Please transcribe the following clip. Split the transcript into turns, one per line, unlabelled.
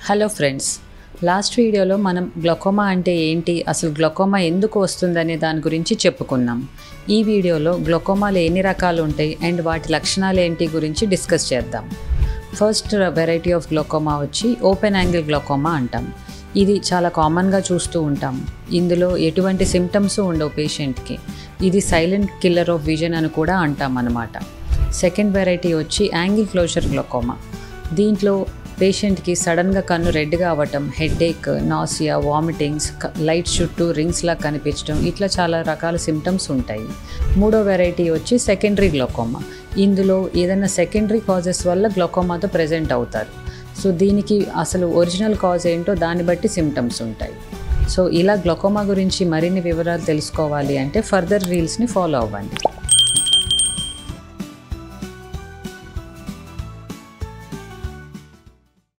Hello friends, last వీడియోలో మనం glaucoma అంటే ఏంటి, అసలు గ్లకోమా ఎందుకు వస్తుందనే దాని గురించి చెప్పుకున్నాం. ఈ వీడియోలో గ్లకోమాలు ఎన్ని రకాలు ఉంటాయి అండ్ వాటి లక్షణాలు ఏంటి గురించి డిస్కస్ చేద్దాం. ఫస్ట్ వెరైటీ ఆఫ్ గ్లకోమా వచ్చి ఓపెన్ యాంగిల్ గ్లకోమా అంటాం. ఇది చాలా కామన్గా చూస్తూ ఉంటాం. ఇందులో ఎటువంటి సిమ్టమ్స్ ఉండవు పేషెంట్కి. ఇది సైలెంట్ కిల్లర్ ఆఫ్ విజన్ అని కూడా అంటాం అన్నమాట. సెకండ్ వెరైటీ వచ్చి యాంగిల్ క్లోజర్ గ్లకోమా. దీంట్లో పేషెంట్కి సడన్గా కన్ను రెడ్గా అవ్వటం, హెడేక్, నాసియా, వామిటింగ్స్, లైట్ చుట్టూ రింగ్స్లా కనిపించడం, ఇట్లా చాలా రకాల సిమ్టమ్స్ ఉంటాయి. మూడో వెరైటీ వచ్చి సెకండరీ గ్లకోమా. ఇందులో ఏదైనా సెకండరీ కాజెస్ వల్ల గ్లకోమాతో ప్రెజెంట్ అవుతారు. సో దీనికి అసలు ఒరిజినల్ కాజ్ ఏంటో దాన్ని బట్టి సిమ్టమ్స్ ఉంటాయి. సో ఇలా గ్లకోమా గురించి మరిన్ని వివరాలు తెలుసుకోవాలి అంటే ఫర్దర్ రీల్స్ని ఫాలో అవ్వండి.